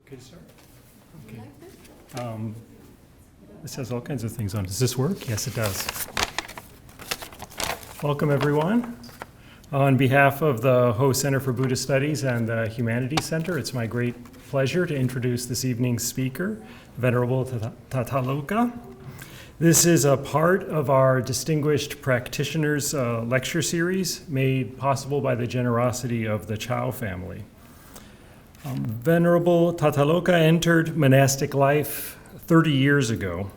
Good start. Okay. This has all kinds of things on it. Does this work? Yes, it does. Welcome, everyone. On behalf of the Ho Center for Buddhist Studies and the Humanities Center, it's my great pleasure to introduce this evening's speaker, Venerable Tathaloka. This is a part of our Distinguished Practitioners lecture series made possible by the generosity of the Chow family. Venerable Tathaloka entered monastic life 30 years ago,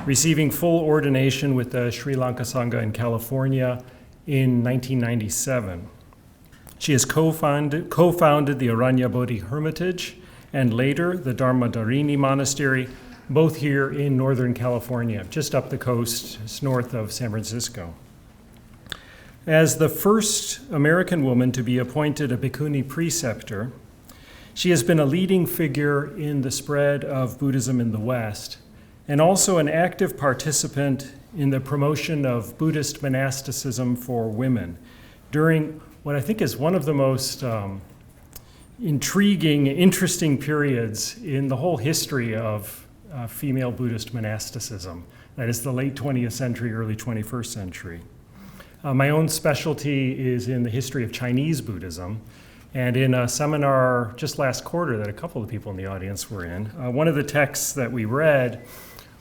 receiving full ordination with the Sri Lanka Sangha in California in 1997. She has co-founded the Aranya Bodhi Hermitage and later the Dharmadharini Monastery, both here in Northern California, just up the coast, just north of San Francisco. As the first American woman to be appointed a bhikkhuni preceptor, she has been a leading figure in the spread of Buddhism in the West, and also an active participant in the promotion of Buddhist monasticism for women during what I think is one of the most intriguing, interesting periods in the whole history of female Buddhist monasticism. That is the late 20th century, early 21st century. My own specialty is in the history of Chinese Buddhism. And in a seminar just last quarter that a couple of people in the audience were in, one of the texts that we read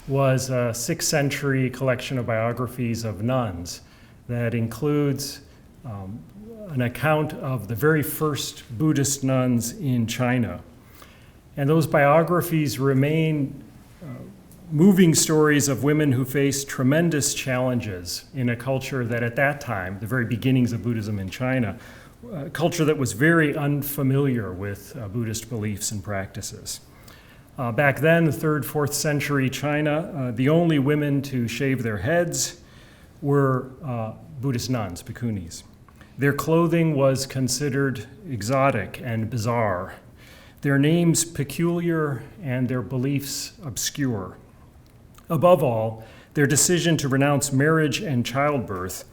was a 6th century collection of biographies of nuns that includes an account of the very first Buddhist nuns in China. And those biographies remain moving stories of women who faced tremendous challenges in a culture that at that time, the very beginnings of Buddhism in China, a culture that was very unfamiliar with Buddhist beliefs and practices. Back then, the 3rd, 4th century China, the only women to shave their heads were Buddhist nuns, bhikkhunis. Their clothing was considered exotic and bizarre, their names peculiar, and their beliefs obscure. Above all, their decision to renounce marriage and childbirth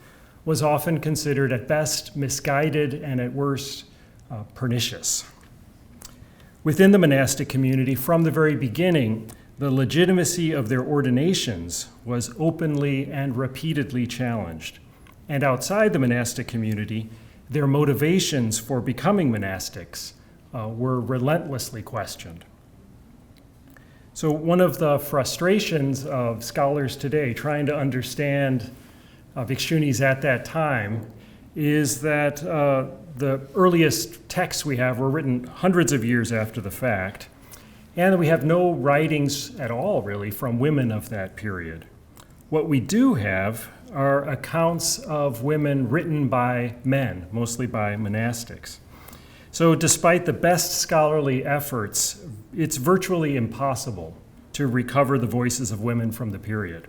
was often considered at best misguided and at worst pernicious. Within the monastic community, from the very beginning, the legitimacy of their ordinations was openly and repeatedly challenged. And outside the monastic community, their motivations for becoming monastics were relentlessly questioned. So one of the frustrations of scholars today trying to understand bhikshunis at that time is that the earliest texts we have were written hundreds of years after the fact, and we have no writings at all, really, from women of that period. What we do have are accounts of women written by men, mostly by monastics. So despite the best scholarly efforts, it's virtually impossible to recover the voices of women from the period.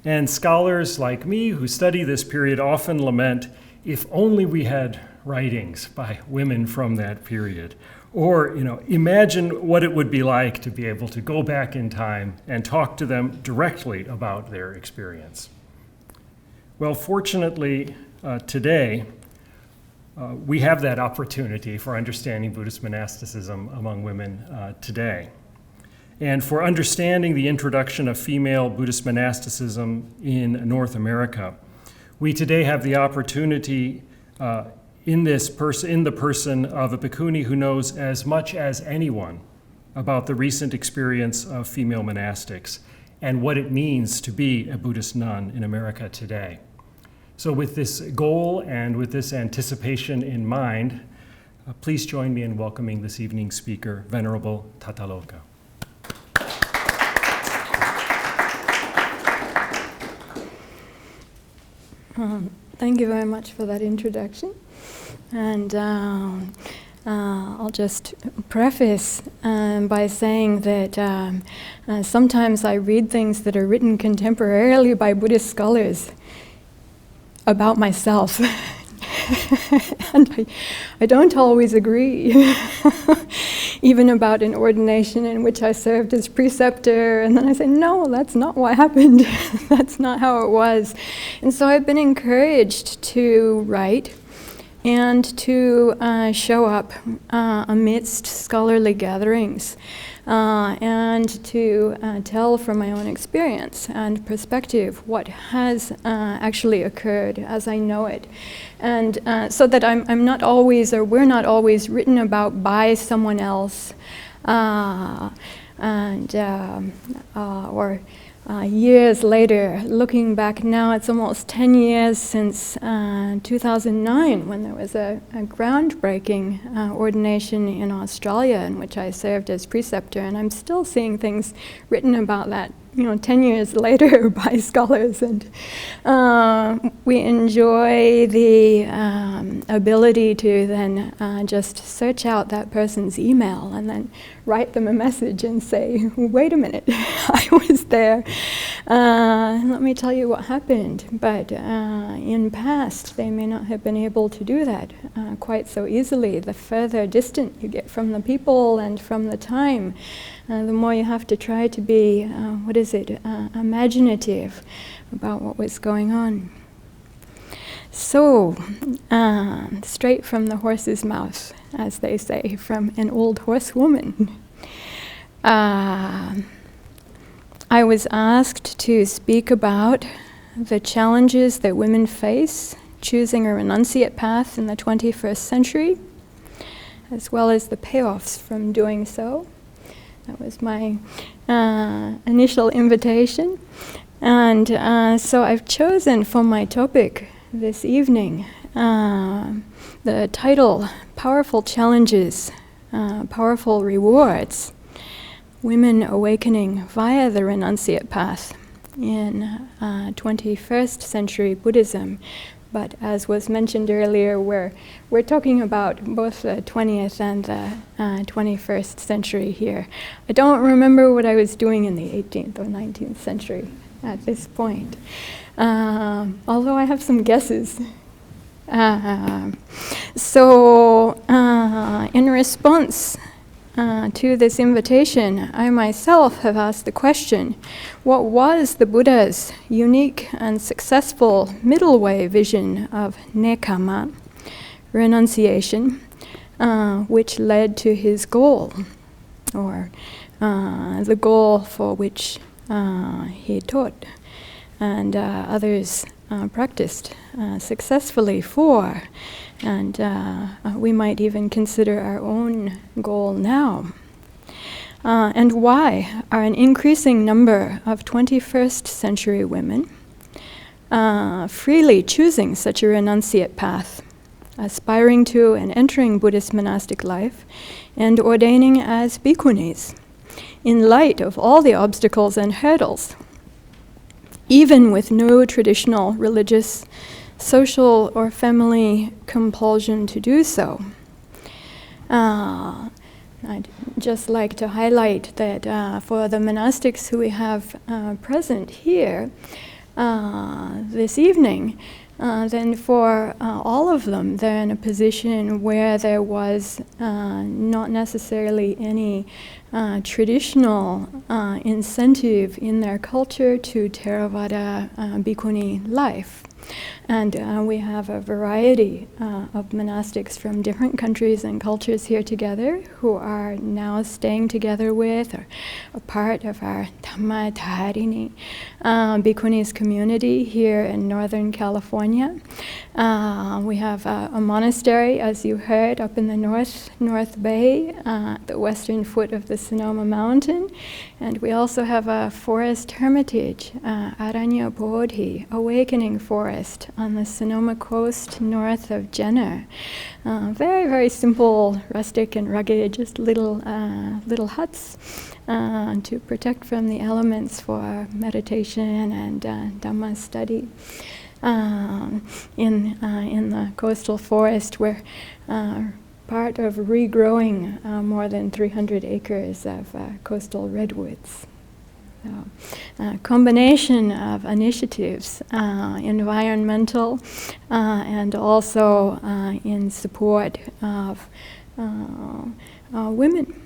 And scholars like me who study this period often lament, if only we had writings by women from that period. Or, imagine what it would be like to be able to go back in time and talk to them directly about their experience. Well, fortunately, today, we have that opportunity for understanding Buddhist monasticism among women today. And for understanding the introduction of female Buddhist monasticism in North America, we today have the opportunity in the person of a bhikkhuni who knows as much as anyone about the recent experience of female monastics and what it means to be a Buddhist nun in America today. So with this goal and with this anticipation in mind, please join me in welcoming this evening's speaker, Venerable Tathaloka. Thank you very much for that introduction. And I'll just preface by saying that sometimes I read things that are written contemporarily by Buddhist scholars about myself. And I don't always agree, even about an ordination in which I served as preceptor, and then I say, no, that's not what happened. That's not how it was. And so I've been encouraged to write and to show up amidst scholarly gatherings and to tell from my own experience and perspective what has actually occurred as I know it. And so that I'm not always, or we're not always written about by someone else, or years later, looking back now, it's almost 10 years since 2009, when there was a groundbreaking ordination in Australia in which I served as preceptor, and I'm still seeing things written about that, 10 years later by scholars. And we enjoy the ability to then just search out that person's email and then write them a message and say, wait a minute, I was there. Let me tell you what happened. But in past, they may not have been able to do that quite so easily. The further distant you get from the people and from the time, the more you have to try to be, imaginative about what was going on. So, straight from the horse's mouth, as they say, from an old horsewoman. I was asked to speak about the challenges that women face choosing a renunciate path in the 21st century, as well as the payoffs from doing so. That was my initial invitation. And so I've chosen for my topic this evening the title, Powerful Challenges, Powerful Rewards, Women Awakening via the Renunciate Path in 21st century Buddhism. But as was mentioned earlier, we're talking about both the 20th and the 21st century here. I don't remember what I was doing in the 18th or 19th century at this point, although I have some guesses. So in response to this invitation, I myself have asked the question, what was the Buddha's unique and successful middle way vision of nekkhamma, renunciation, which led to his goal, or the goal for which he taught and others practiced successfully for, and we might even consider our own goal now. And why are an increasing number of 21st century women freely choosing such a renunciate path, aspiring to and entering Buddhist monastic life, and ordaining as bhikkhunis, in light of all the obstacles and hurdles, even with no traditional religious, social, or family compulsion to do so? I'd just like to highlight that for the monastics who we have present here this evening, then for all of them, they're in a position where there was not necessarily any traditional incentive in their culture to Theravada bhikkhuni life. And we have a variety of monastics from different countries and cultures here together who are now staying together with or a part of our Dhamma-dharini bhikkhunis community here in Northern California. We have a monastery, as you heard, up in the North Bay, the western foot of the Sonoma Mountain. And we also have a forest hermitage, Aranya Bodhi, Awakening Forest, on the Sonoma coast north of Jenner. Very, very simple, rustic and rugged, just little huts to protect from the elements for meditation and Dhamma study. In the coastal forest, we're part of regrowing more than 300 acres of coastal redwoods. So, combination of initiatives, environmental and also in support of women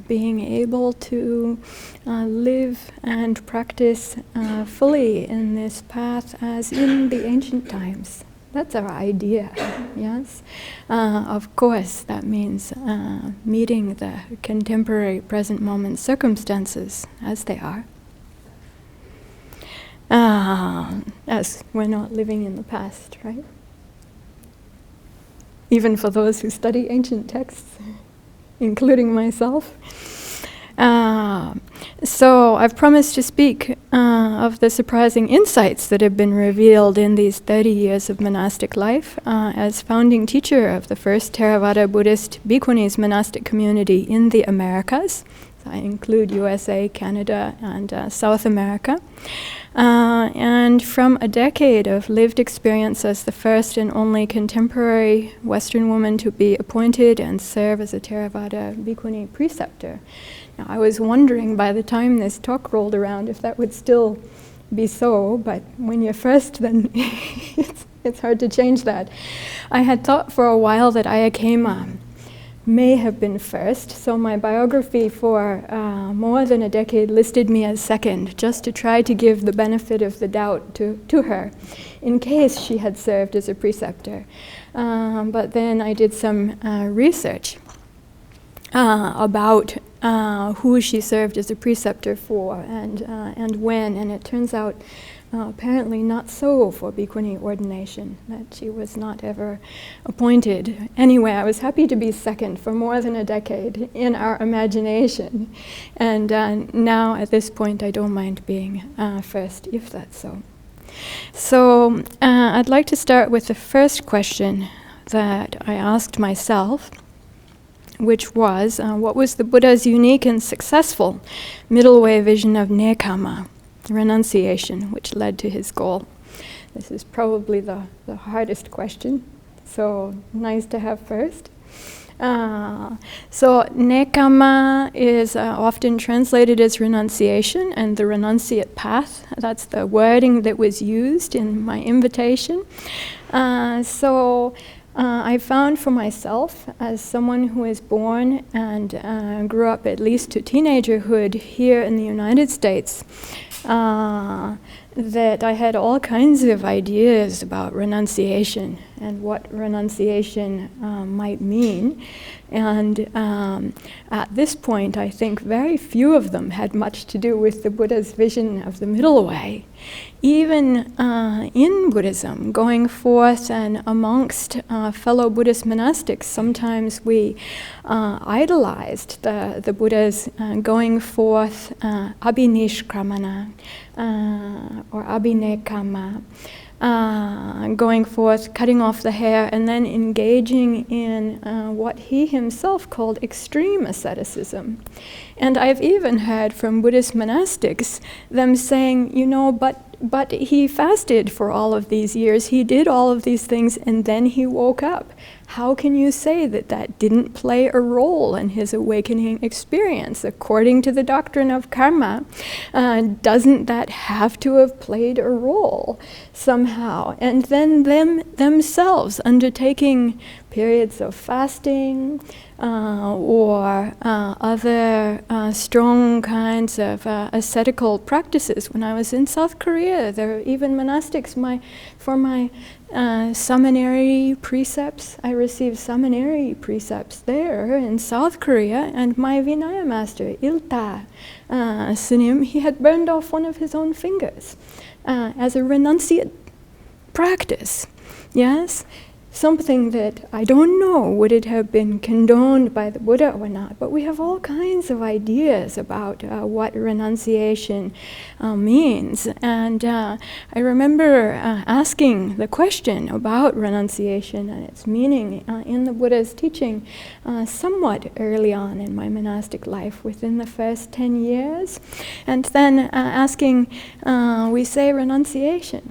being able to live and practice fully in this path as in the ancient times, That's our idea, yes? Of course, that means meeting the contemporary present moment circumstances as they are. As we're not living in the past, right? Even for those who study ancient texts, including myself. So I've promised to speak of the surprising insights that have been revealed in these 30 years of monastic life as founding teacher of the first Theravada Buddhist Bhikkhunis monastic community in the Americas. So I include USA, Canada, and South America. And from a decade of lived experience as the first and only contemporary Western woman to be appointed and serve as a Theravada Bhikkhuni preceptor. Now, I was wondering by the time this talk rolled around if that would still be so, but when you're first, then it's hard to change that. I had thought for a while that Ayakema may have been first, so my biography for more than a decade listed me as second, just to try to give the benefit of the doubt to her, in case she had served as a preceptor. But then I did some research about who she served as a preceptor for and when, and it turns out apparently not so for Bhikkhuni ordination, that she was not ever appointed. Anyway, I was happy to be second for more than a decade in our imagination, and now at this point I don't mind being first, if that's so. So I'd like to start with the first question that I asked myself, which was, what was the Buddha's unique and successful middle way vision of nekama, renunciation, which led to his goal? This is probably the hardest question, so nice to have first. So nekama is often translated as renunciation and the renunciate path. That's the wording that was used in my invitation. I found for myself, as someone who was born and grew up at least to teenagerhood here in the United States, that I had all kinds of ideas about renunciation and what renunciation might mean. And at this point, I think very few of them had much to do with the Buddha's vision of the middle way. Even in Buddhism, going forth and amongst fellow Buddhist monastics, sometimes we idolized the Buddha's going forth abhinishkramana or abhinekama, going forth, cutting off the hair, and then engaging in what he himself called extreme asceticism. And I've even heard from Buddhist monastics them saying, but he fasted for all of these years, he did all of these things, and then he woke up. How can you say that that didn't play a role in his awakening experience? According to the doctrine of karma, doesn't that have to have played a role somehow? And then themselves undertaking periods of fasting or other strong kinds of ascetical practices. When I was in South Korea, there were even monastics. For my seminary precepts, I received seminary precepts there in South Korea, and my Vinaya master, Ilta Sunim, he had burned off one of his own fingers as a renunciate practice. Yes? Something that I don't know would it have been condoned by the Buddha or not, but we have all kinds of ideas about what renunciation means. And I remember asking the question about renunciation and its meaning in the Buddha's teaching somewhat early on in my monastic life, within the first 10 years. And then asking, we say renunciation.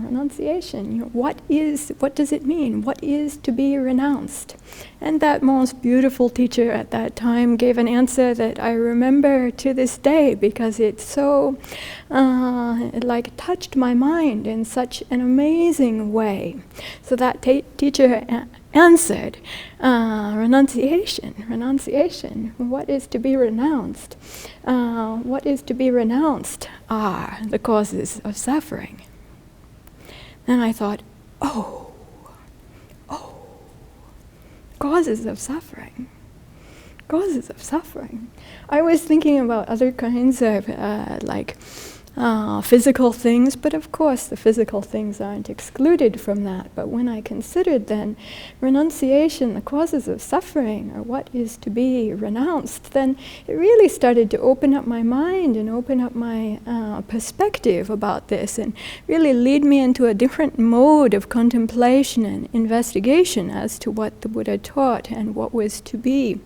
What does it mean? What is to be renounced? And that most beautiful teacher at that time gave an answer that I remember to this day, because it so it touched my mind in such an amazing way. So that teacher answered, renunciation. What is to be renounced? What is to be renounced are the causes of suffering. Then I thought, oh, causes of suffering. Causes of suffering. I was thinking about other kinds of physical things, but of course the physical things aren't excluded from that. But when I considered then renunciation, the causes of suffering, or what is to be renounced, then it really started to open up my mind and open up my perspective about this, and really lead me into a different mode of contemplation and investigation as to what the Buddha taught and what was to be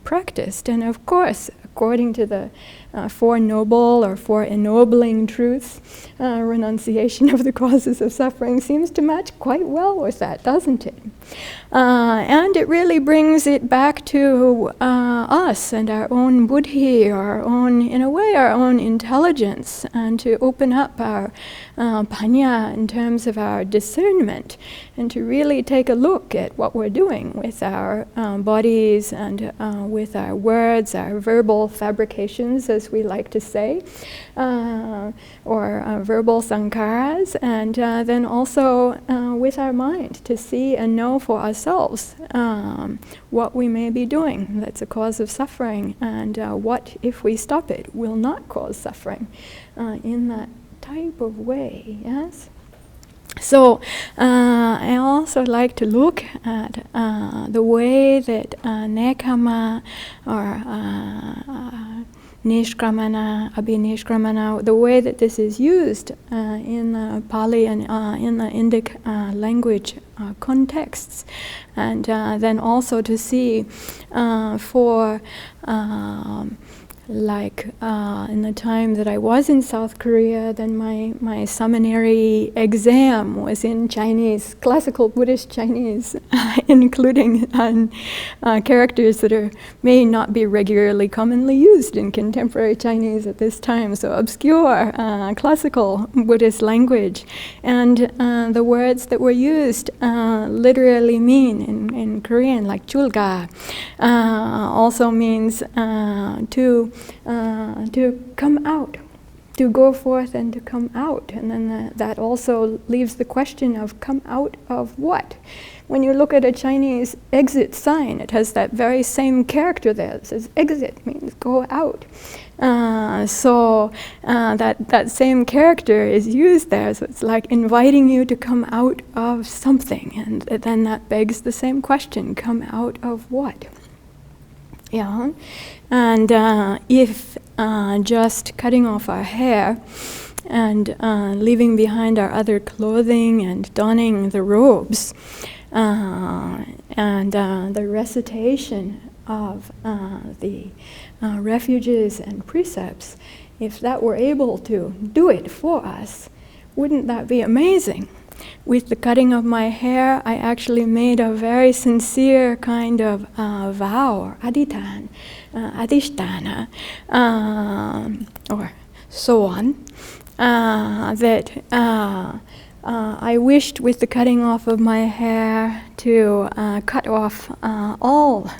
practiced. And of course, according to the Four Noble or Four Ennobling Truths, renunciation of the causes of suffering seems to match quite well with that, doesn't it? And it really brings it back to us and our own buddhi, our own, in a way, our own intelligence, and to open up our panya in terms of our discernment, and to really take a look at what we're doing with our bodies and with our words, our verbal fabrications, as we like to say, or verbal sankharas, and then also with our mind, to see and know for ourselves what we may be doing that's a cause of suffering, and what, if we stop it, will not cause suffering in that type of way, yes? So I also like to look at the way that nekama or nishkramana, abhinishkramana, the way that this is used in the Pali and in the Indic language contexts, and then also to see for in the time that I was in South Korea, then my seminary exam was in Chinese, classical Buddhist Chinese, including characters that may not be regularly commonly used in contemporary Chinese at this time, so obscure classical Buddhist language. And the words that were used literally mean in Korean, like chulga, also means to come out, to go forth and to come out. And then that also leaves the question of come out of what? When you look at a Chinese exit sign, it has that very same character there. It says exit means go out. So that same character is used there. So it's like inviting you to come out of something. And then that begs the same question, come out of what? Yeah, and if just cutting off our hair and leaving behind our other clothing and donning the robes and the recitation of the refuges and precepts, if that were able to do it for us, wouldn't that be amazing? With the cutting of my hair, I actually made a very sincere kind of vow, or adhitan, adhisthana, or so on, that I wished with the cutting off of my hair to cut off all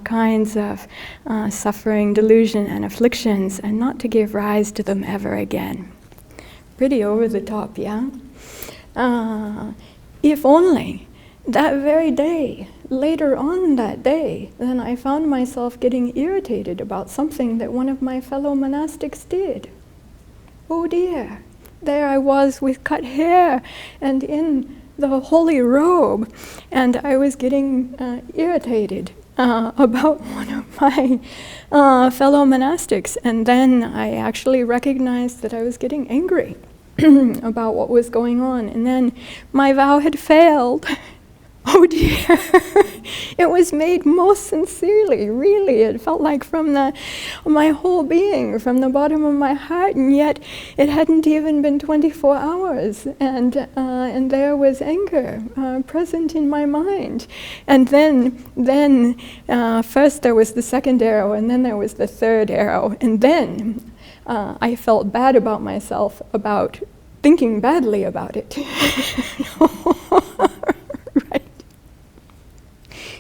kinds of suffering, delusion, and afflictions, and not to give rise to them ever again. Pretty over the top, yeah? If only that very day, later on that day, then I found myself getting irritated about something that one of my fellow monastics did. Oh dear, there I was with cut hair and in the holy robe, and I was getting irritated about one of my fellow monastics, and then I actually recognized that I was getting angry about what was going on, and then my vow had failed. Oh dear. It was made most sincerely, really. It felt like from my whole being, from the bottom of my heart, and yet it hadn't even been 24 hours, and there was anger present in my mind. And then first there was the second arrow, and then there was the third arrow, and then I felt bad about myself about thinking badly about it. Right.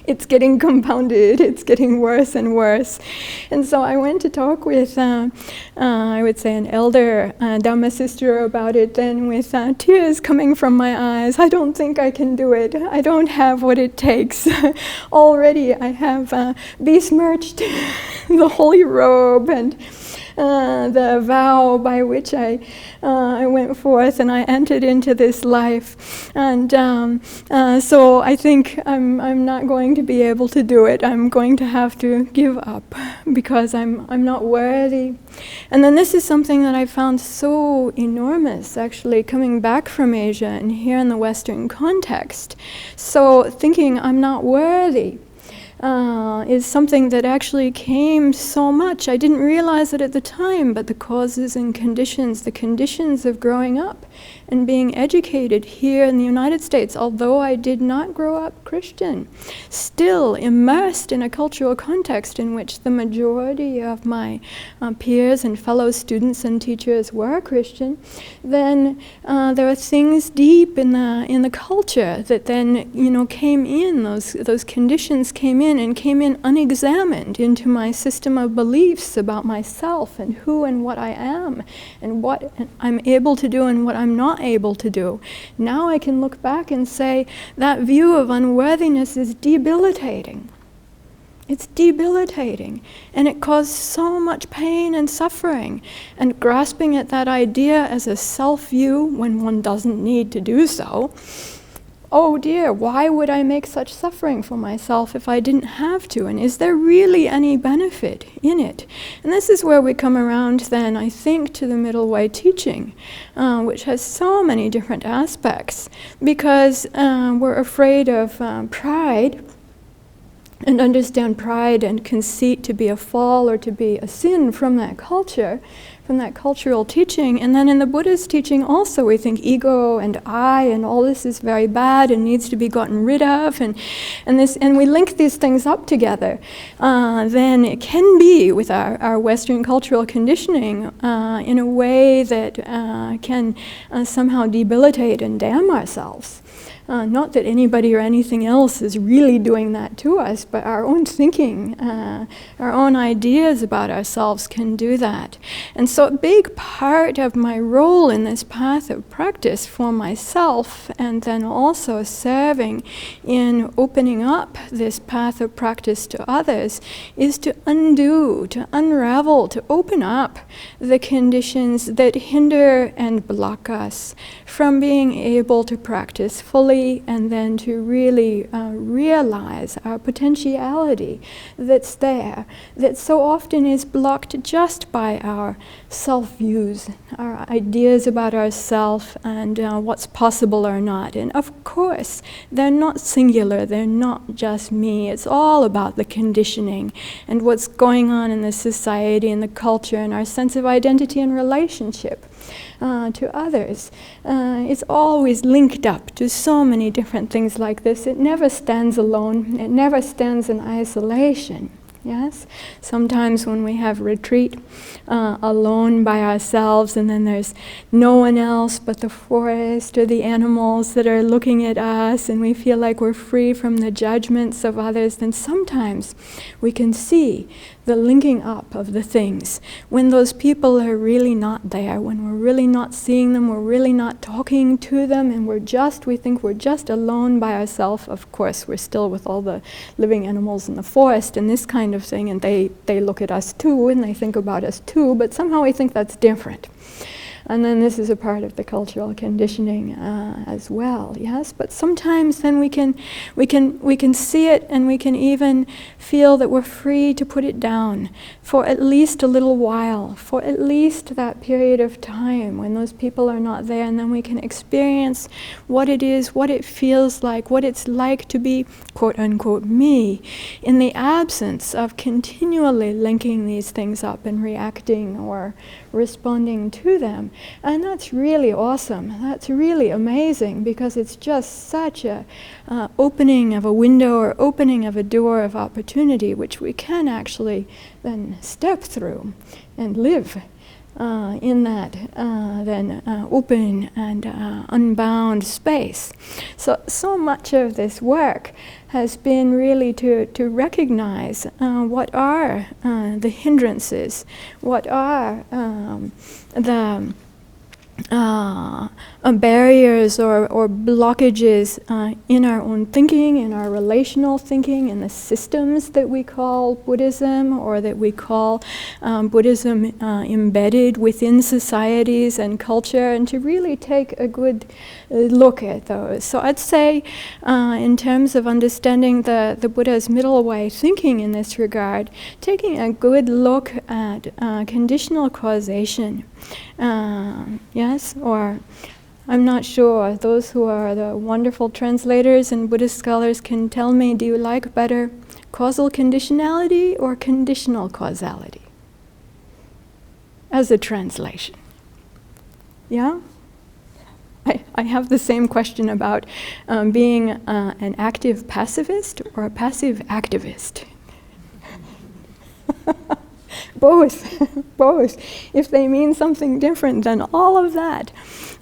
it's getting compounded, it's getting worse and worse. And so I went to talk with, I would say, an elder Dhamma sister about it, then with tears coming from my eyes. I don't think I can do it. I don't have what it takes. Already I have besmirched the holy robe and the vow by which I went forth and I entered into this life. And so I think I'm not going to be able to do it. I'm going to have to give up because I'm not worthy. And then this is something that I found so enormous, actually, coming back from Asia and here in the Western context. So thinking I'm not worthy is something that actually came so much. I didn't realize it at the time, but the causes and conditions, the conditions of growing up and being educated here in the United States, although I did not grow up Christian, still immersed in a cultural context in which the majority of my peers and fellow students and teachers were Christian, then there are things deep in the culture that then came in. Those conditions came in unexamined into my system of beliefs about myself and who and what I am and what I'm able to do and what I'm not able to do. Now I can look back and say that view of unworthiness is debilitating. It's debilitating, and it caused so much pain and suffering. And grasping at that idea as a self-view when one doesn't need to do so, oh dear, why would I make such suffering for myself if I didn't have to? And is there really any benefit in it? And this is where we come around then, I think, to the middle way teaching, which has so many different aspects, because we're afraid of pride, and understand pride and conceit to be a fall or to be a sin from that culture, from that cultural teaching. And then in the Buddhist teaching also we think ego and I and all this is very bad and needs to be gotten rid of, and we link these things up together. Then it can be with our Western cultural conditioning in a way that can somehow debilitate and damn ourselves. Not that anybody or anything else is really doing that to us, but our own thinking, our own ideas about ourselves can do that. And so a big part of my role in this path of practice for myself, and then also serving in opening up this path of practice to others, is to undo, to unravel, to open up the conditions that hinder and block us from being able to practice fully, and then to really realize our potentiality that's there, that so often is blocked just by our self-views, our ideas about ourselves and what's possible or not. And of course, they're not singular, they're not just me. It's all about the conditioning and what's going on in the society and the culture and our sense of identity and relationship to others. It's always linked up to so many different things like this. It never stands alone. It never stands in isolation. Yes? Sometimes when we have retreat alone by ourselves, and then there's no one else but the forest or the animals that are looking at us, and we feel like we're free from the judgments of others, then sometimes we can see the linking up of the things. When those people are really not there, when we're really not seeing them, we're really not talking to them, and we think we're just alone by ourselves. Of course, we're still with all the living animals in the forest and this kind of thing, and they look at us too, and they think about us too, but somehow we think that's different. And then this is a part of the cultural conditioning as well, yes. But sometimes then we can see it, and we can even feel that we're free to put it down for at least a little while, for at least that period of time when those people are not there, and then we can experience what it is, what it feels like, what it's like to be quote unquote me, in the absence of continually linking these things up and reacting or responding to them. And that's really awesome. That's really amazing, because it's just such a opening of a window or opening of a door of opportunity, which we can actually then step through and live in that then open and unbound space. So much of this work has been really to recognize what are the hindrances, what are the barriers or blockages in our own thinking, in our relational thinking, in the systems that we call Buddhism, or that we call Buddhism embedded within societies and culture, and to really take a good look at those. So I'd say in terms of understanding the Buddha's middle way thinking in this regard, taking a good look at conditional causation. Yes, or I'm not sure. Those who are the wonderful translators and Buddhist scholars can tell me, do you like better causal conditionality or conditional causality as a translation? Yeah? I have the same question about being an active pacifist or a passive activist. Both. If they mean something different than all of that,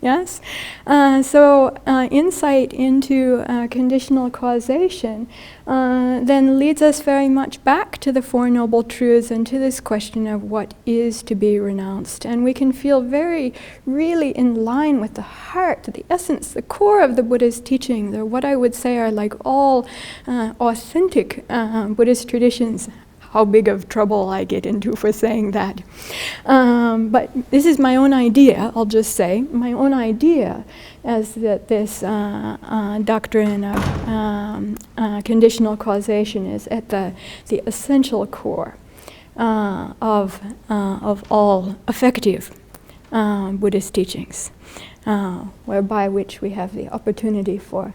yes? So insight into conditional causation then leads us very much back to the Four Noble Truths and to this question of what is to be renounced. And we can feel very, really in line with the heart, the essence, the core of the Buddhist teaching. They're what I would say are like all authentic Buddhist traditions. How big of trouble I get into for saying that. But this is my own idea, I'll just say. My own idea is that this doctrine of conditional causation is at the essential core of all effective Buddhist teachings, whereby which we have the opportunity for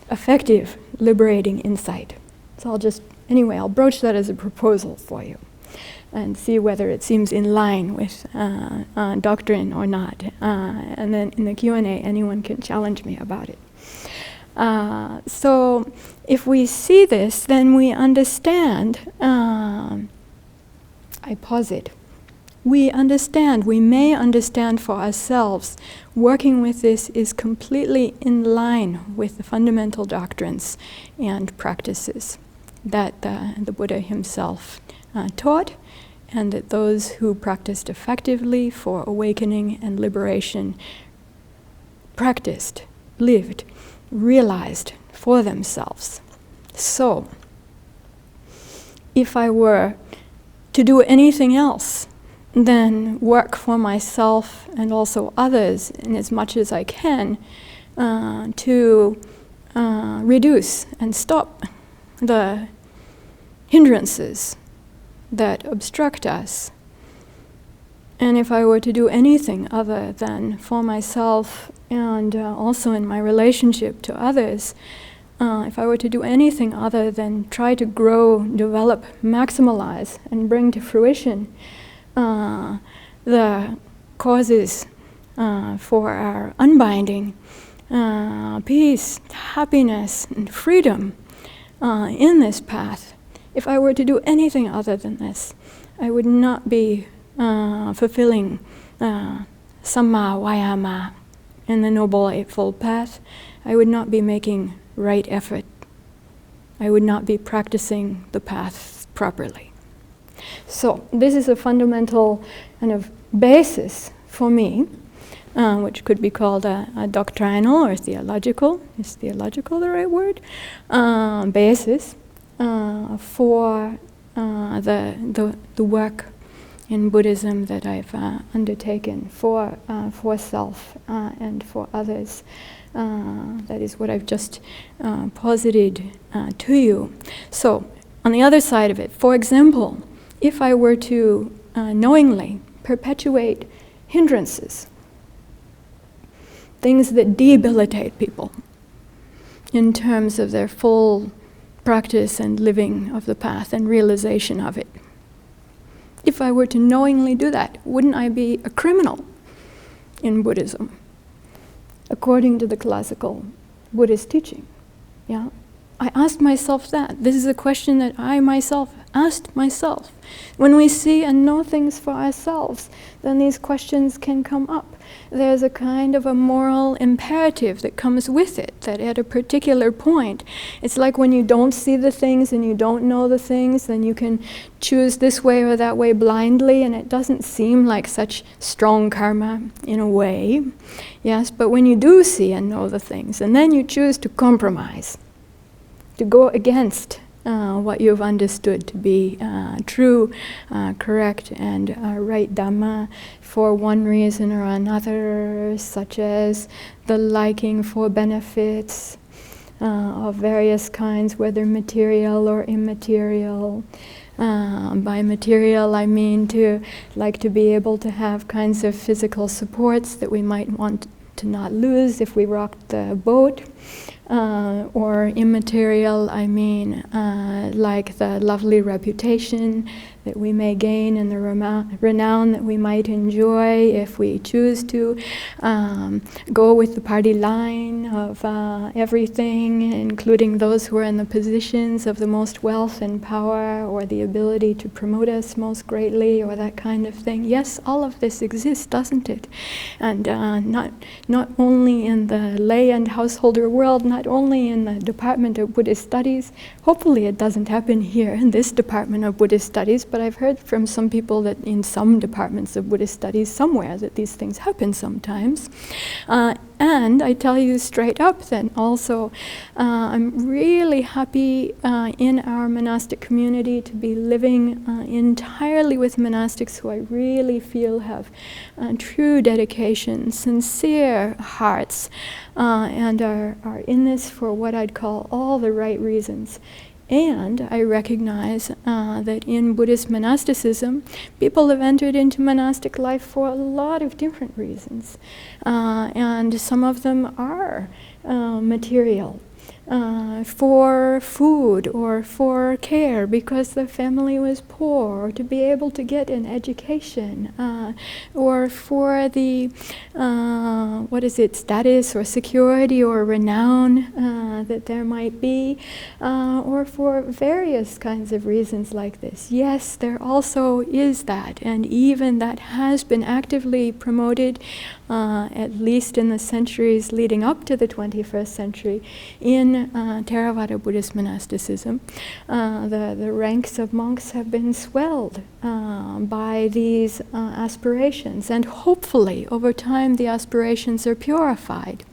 effective liberating insight. So I'll broach that as a proposal for you and see whether it seems in line with doctrine or not. And then in the Q&A, anyone can challenge me about it. So if we see this, then we understand, I posit, we may understand for ourselves, working with this is completely in line with the fundamental doctrines and practices that the Buddha himself taught, and that those who practiced effectively for awakening and liberation practiced, lived, realized for themselves. So, if I were to do anything else than work for myself and also others in as much as I can to reduce and stop the hindrances that obstruct us, and if I were to do anything other than for myself and also in my relationship to others, if I were to do anything other than try to grow, develop, maximalize, and bring to fruition the causes for our unbinding, peace, happiness, and freedom in this path, if I were to do anything other than this, I would not be fulfilling Samma Vayama in the Noble Eightfold Path. I would not be making right effort. I would not be practicing the path properly. So this is a fundamental kind of basis for me, which could be called a doctrinal or theological. Is theological the right word? Basis for the work in Buddhism that I've undertaken for self and for others. That is what I've just posited to you. So, on the other side of it, for example, if I were to knowingly perpetuate hindrances, things that debilitate people in terms of their full practice and living of the path and realization of it, if I were to knowingly do that, wouldn't I be a criminal in Buddhism, according to the classical Buddhist teaching? Yeah, I asked myself that. This is a question that I myself asked myself. When we see and know things for ourselves, then these questions can come up. There's a kind of a moral imperative that comes with it, that at a particular point, it's like when you don't see the things and you don't know the things, then you can choose this way or that way blindly, and it doesn't seem like such strong karma in a way. Yes, but when you do see and know the things, and then you choose to compromise, to go against what you've understood to be true, correct, and right Dhamma for one reason or another, such as the liking for benefits of various kinds, whether material or immaterial. By material, I mean to like to be able to have kinds of physical supports that we might want to not lose if we rocked the boat. Or immaterial, I mean like the lovely reputation that we may gain and the renown that we might enjoy if we choose to go with the party line of everything, including those who are in the positions of the most wealth and power or the ability to promote us most greatly or that kind of thing. Yes, all of this exists, doesn't it? And not only in the lay and householder world, not only in the Department of Buddhist Studies. Hopefully it doesn't happen here in this Department of Buddhist Studies, but I've heard from some people that in some departments of Buddhist Studies somewhere that these things happen sometimes. And I tell you straight up then also, I'm really happy in our monastic community to be living entirely with monastics who I really feel have true dedication, sincere hearts, and are in this for what I'd call all the right reasons. And I recognize that in Buddhist monasticism, people have entered into monastic life for a lot of different reasons. And some of them are material, for food or for care because the family was poor, or to be able to get an education, or for the, status or security or renown that there might be, or for various kinds of reasons like this. Yes, there also is that, and even that has been actively promoted, at least in the centuries leading up to the 21st century, in Theravada Buddhist monasticism. The ranks of monks have been swelled by these aspirations, and hopefully over time the aspirations are purified,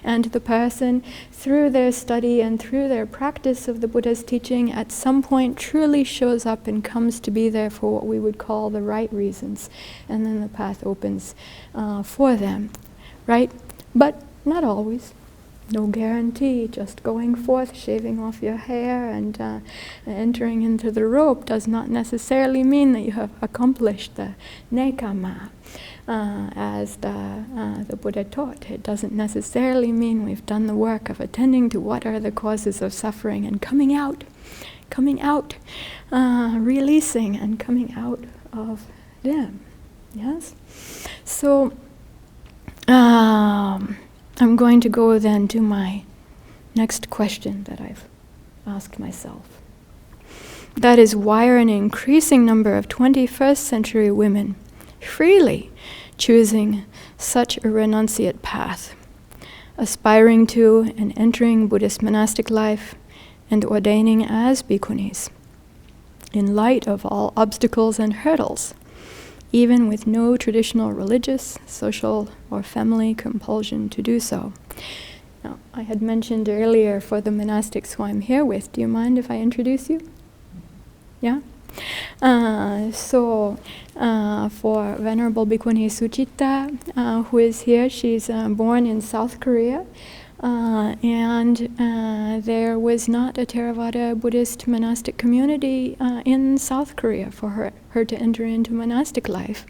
and the person, through their study and through their practice of the Buddha's teaching, at some point truly shows up and comes to be there for what we would call the right reasons, and then the path opens for them, right? But not always. No guarantee. Just going forth, shaving off your hair, and entering into the rope does not necessarily mean that you have accomplished the nekama, as the Buddha taught. It doesn't necessarily mean we've done the work of attending to what are the causes of suffering and coming out, releasing and coming out of them. Yes? So, I'm going to go then to my next question that I've asked myself. That is, why are an increasing number of 21st century women freely choosing such a renunciate path, aspiring to and entering Buddhist monastic life and ordaining as bhikkhunis, in light of all obstacles and hurdles, even with no traditional religious, social, or family compulsion to do so? Now, I had mentioned earlier for the monastics who I'm here with, do you mind if I introduce you? Yeah? For Venerable Bhikkhuni Sucita, who is here, she's born in South Korea, and there was not a Theravada Buddhist monastic community in South Korea for her to enter into monastic life.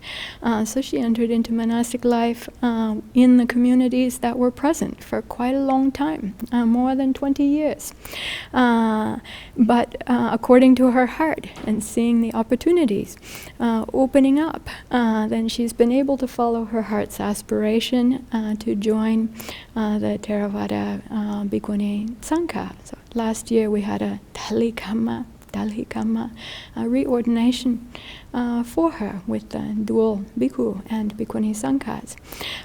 So she entered into monastic life in the communities that were present for quite a long time, more than 20 years. But according to her heart and seeing the opportunities opening up, then she's been able to follow her heart's aspiration to join the Theravada Bhikkhuni Sangha. So last year we had a Talikama Dalhikama reordination for her with the dual bhikkhu and bhikkhuni sanghas.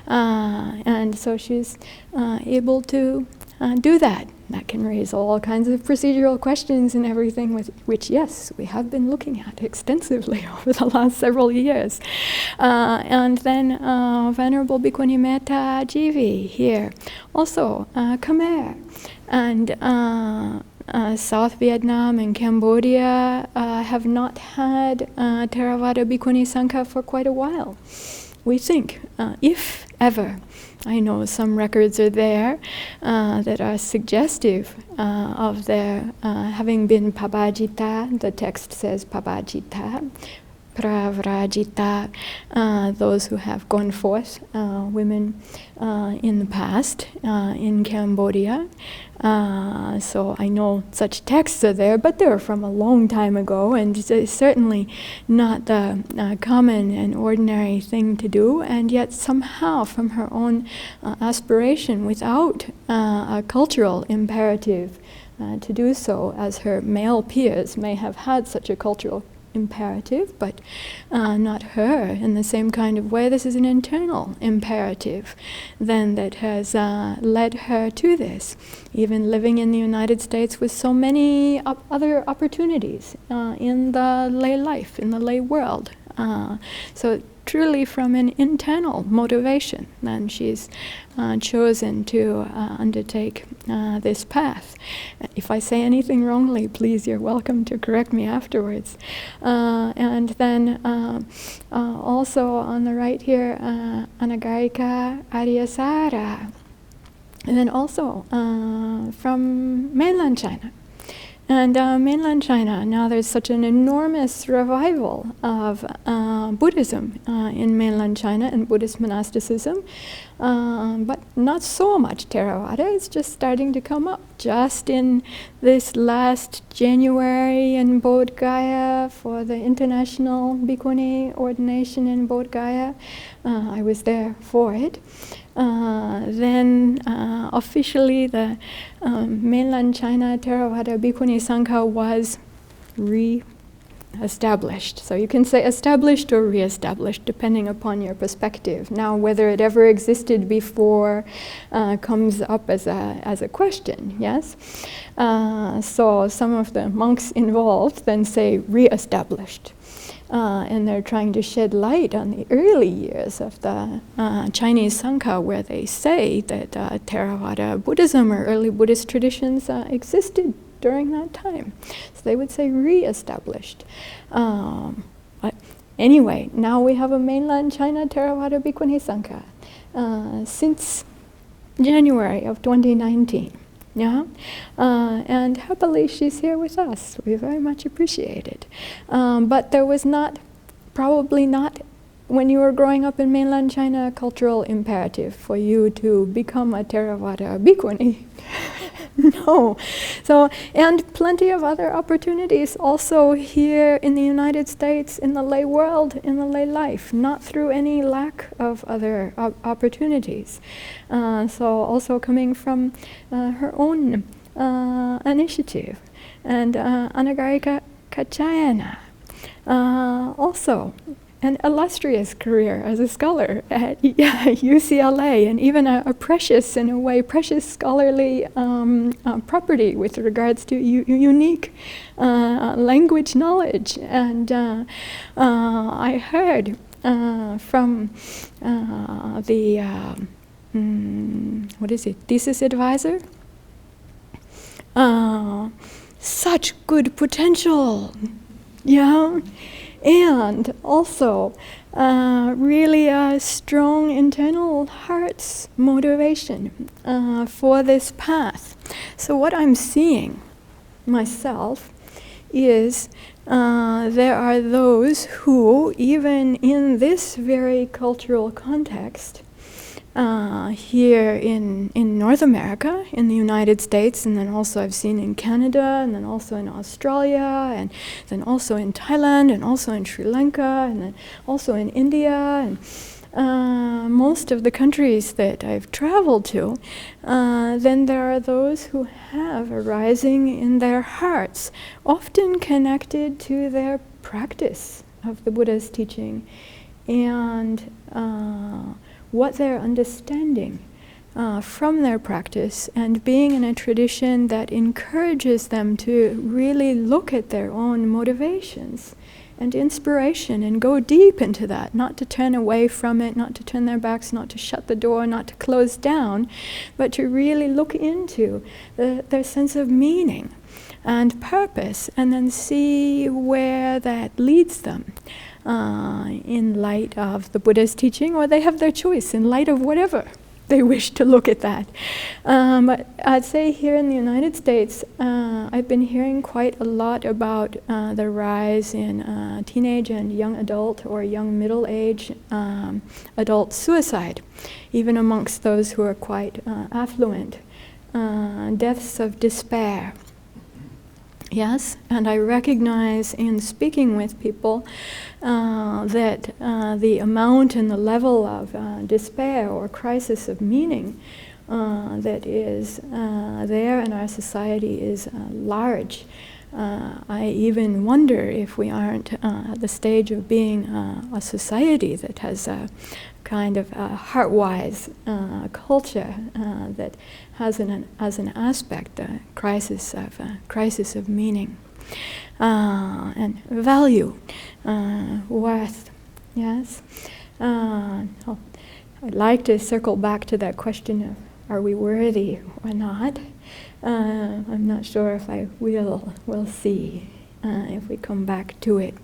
And so she's able to do that. That can raise all kinds of procedural questions and everything, with which, yes, we have been looking at extensively over the last several years. And then Venerable Bhikkhuni Metta Jivi here, also Khmer. And South Vietnam and Cambodia have not had Theravada Bhikkhuni Sangha for quite a while. We think, if ever. I know some records are there that are suggestive of their having been pabajita. The text says pabajita, pravrajita, those who have gone forth, women in the past in Cambodia. So I know such texts are there, but they're from a long time ago, and it's certainly not the common and ordinary thing to do. And yet somehow, from her own aspiration, without a cultural imperative to do so, as her male peers may have had such a cultural imperative, but not her in the same kind of way. This is an internal imperative then that has led her to this, even living in the United States with so many other opportunities in the lay life, in the lay world. So truly from an internal motivation, then she's chosen to undertake this path. If I say anything wrongly, please, you're welcome to correct me afterwards. And then also on the right here, Anagarika Aryasara, and then also from mainland China. And mainland China, now there's such an enormous revival of Buddhism in mainland China and Buddhist monasticism, but not so much Theravada. It's just starting to come up. Just in this last January in Bodh Gaya for the International Bhikkhuni ordination in Bodh Gaya, I was there for it. Then officially the mainland China Theravada Bhikkhuni Sangha was re-established. So you can say established or re-established depending upon your perspective. Now whether it ever existed before comes up as a question, yes? So some of the monks involved then say re-established. And they're trying to shed light on the early years of the Chinese Sangha, where they say that Theravada Buddhism or early Buddhist traditions existed during that time. So they would say re-established. But anyway, now we have a mainland China Theravada Bhikkhuni Sangha since January of 2019. Yeah, and happily she's here with us. We very much appreciate it. But there was probably not, when you were growing up in mainland China, a cultural imperative for you to become a Theravada Bhikkhuni. No. So, and plenty of other opportunities also here in the United States, in the lay world, in the lay life, not through any lack of other opportunities. So also coming from her own initiative. And Anagarika Kachayana, also an illustrious career as a scholar at UCLA, and even a precious, in a way, precious scholarly property with regards to unique language knowledge. And I heard from the, thesis advisor, such good potential, yeah. And also really a strong internal heart's motivation for this path. So what I'm seeing myself is there are those who, even in this very cultural context, here in North America, in the United States, and then also I've seen in Canada, and then also in Australia, and then also in Thailand, and also in Sri Lanka, and then also in India, and most of the countries that I've traveled to, then there are those who have arising in their hearts, often connected to their practice of the Buddha's teaching and what they're understanding from their practice, and being in a tradition that encourages them to really look at their own motivations and inspiration and go deep into that, not to turn away from it, not to turn their backs, not to shut the door, not to close down, but to really look into their sense of meaning and purpose, and then see where that leads them in light of the Buddha's teaching, or they have their choice in light of whatever they wish to look at that. But I'd say here in the United States, I've been hearing quite a lot about the rise in teenage and young adult or young middle-age adult suicide, even amongst those who are quite affluent, deaths of despair. Yes, and I recognize in speaking with people that the amount and the level of despair or crisis of meaning that is there in our society is large. I even wonder if we aren't at the stage of being a society that has a kind of heart-wise culture that has as an aspect a crisis of meaning and value, worth. Yes, I'd like to circle back to that question of are we worthy or not. I'm not sure if I will. We'll see if we come back to it.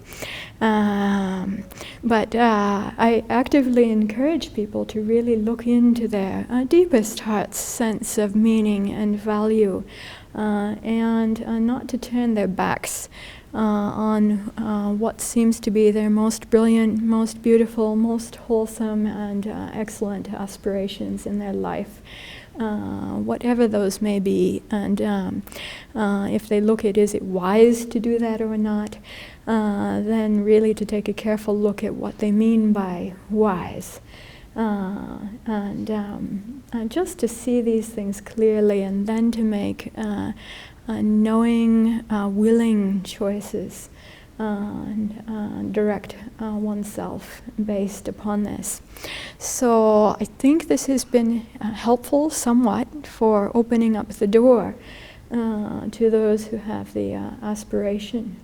But I actively encourage people to really look into their deepest heart's sense of meaning and value, and not to turn their backs on what seems to be their most brilliant, most beautiful, most wholesome and excellent aspirations in their life. Whatever those may be, and if they look at is it wise to do that or not, then really to take a careful look at what they mean by wise, and just to see these things clearly, and then to make knowing, willing choices and direct oneself based upon this. So I think this has been helpful somewhat for opening up the door to those who have the aspiration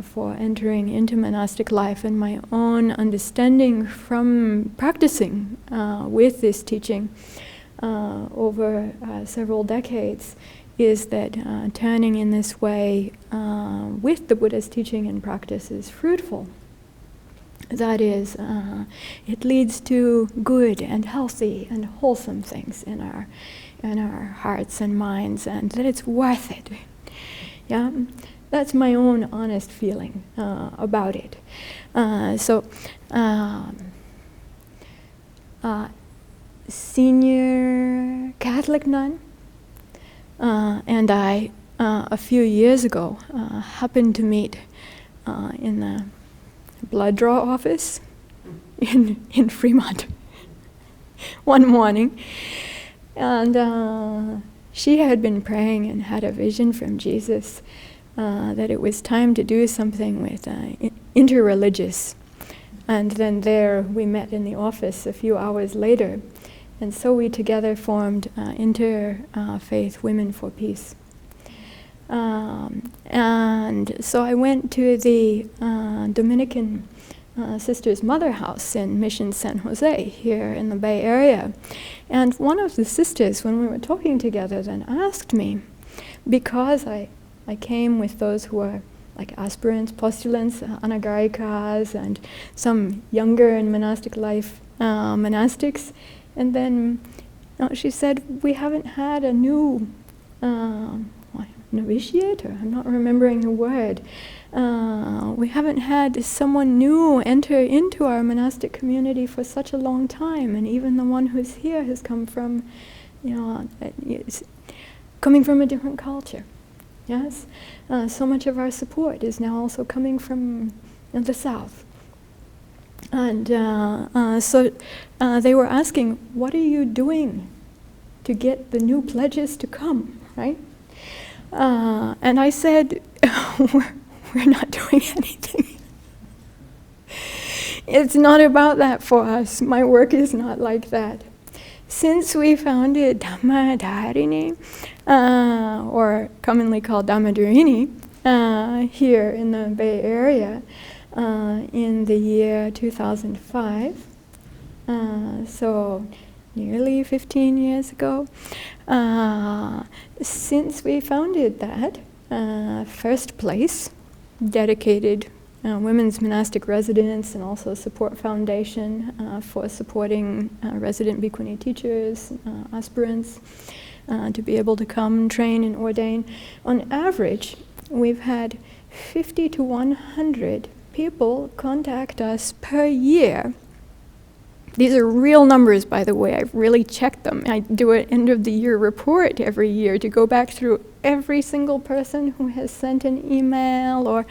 for entering into monastic life. And my own understanding from practicing with this teaching over several decades is that turning in this way with the Buddha's teaching and practice is fruitful. That is, it leads to good and healthy and wholesome things in our hearts and minds, and that it's worth it. Yeah, that's my own honest feeling about it. Senior Catholic nun. And I, a few years ago, happened to meet in the blood draw office in Fremont one morning. And she had been praying and had a vision from Jesus that it was time to do something with interreligious. And then there we met in the office a few hours later. And so we together formed Interfaith Women for Peace. And so I went to the Dominican Sisters Mother House in Mission San Jose here in the Bay Area. And one of the sisters, when we were talking together, then asked me, because I came with those who were like aspirants, postulants, anagarikas, and some younger in monastic life monastics. And then she said, we haven't had a new novitiate, or I'm not remembering the word. We haven't had someone new enter into our monastic community for such a long time, and even the one who's here has come from, coming from a different culture. Yes, so much of our support is now also coming from the South. And so they were asking, what are you doing to get the new pledges to come, right? And I said, we're not doing anything. It's not about that for us. My work is not like that. Since we founded Dhammadharini, or commonly called Dhammadharini, here in the Bay Area in the year 2005, so nearly 15 years ago, since we founded that first place, dedicated women's monastic residence and also support foundation for supporting resident bhikkhuni teachers, aspirants, to be able to come, train, and ordain. On average, we've had 50 to 100 people contact us per year. These are real numbers, by the way. I've really checked them. I do an end-of-the-year report every year to go back through every single person who has sent an email or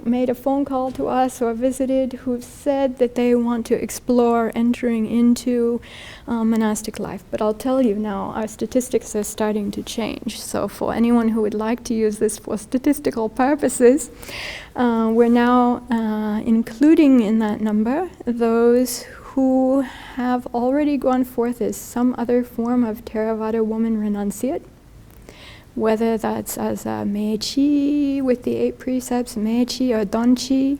made a phone call to us or visited, who've said that they want to explore entering into monastic life. But I'll tell you now, our statistics are starting to change. So for anyone who would like to use this for statistical purposes, we're now including in that number those who have already gone forth as some other form of Theravada woman renunciate, whether that's as a Mechi with the 8 precepts, Mechi or Donchi,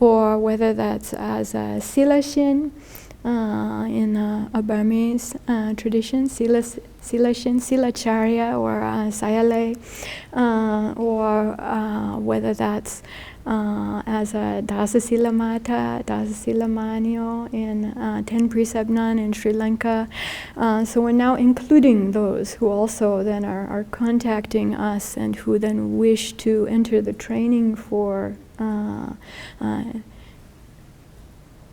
or whether that's as a Silashin in a Burmese tradition, Silashin, Silacharya, or Sayale, or whether that's as a Dasasila Mata, Dasasila Manyo in 10 Precept Nun in Sri Lanka. So we're now including those who also then are contacting us and who then wish to enter the training for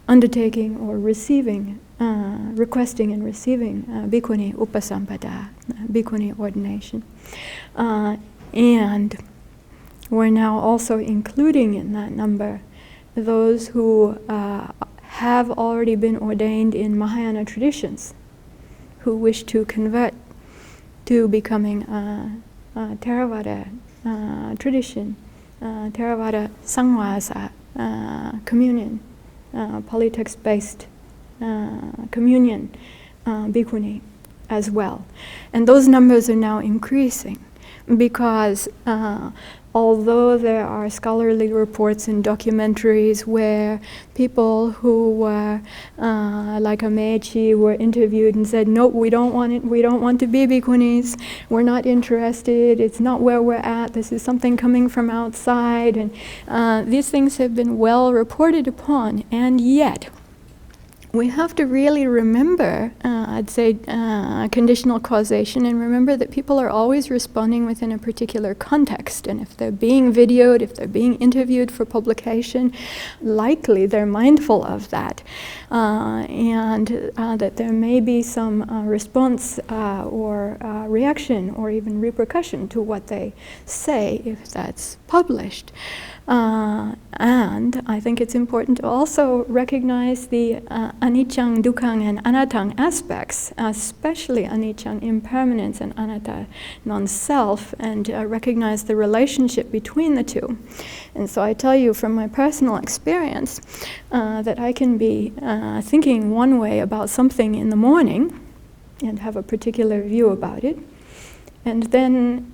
undertaking or receiving, requesting and receiving bhikkhuni upasampada, bhikkhuni ordination. And we're now also including in that number those who have already been ordained in Mahayana traditions, who wish to convert to becoming Theravada tradition, Theravada Sangwasa communion, polytext-based communion bhikkhuni as well. And those numbers are now increasing because although there are scholarly reports and documentaries where people who were like a Mechi were interviewed and said, nope, we don't want it, we don't want to be bhikkhunis, we're not interested, it's not where we're at, this is something coming from outside, and these things have been well reported upon, and yet we have to really remember, I'd say, conditional causation, and remember that people are always responding within a particular context. And if they're being videoed, if they're being interviewed for publication, likely they're mindful of that. And that there may be some response or reaction or even repercussion to what they say if that's published. And I think it's important to also recognize the anicca, dukkha, and anatta aspects, especially anicca, impermanence, and anatta, non-self, and recognize the relationship between the two. And so I tell you from my personal experience that I can be thinking one way about something in the morning and have a particular view about it, and then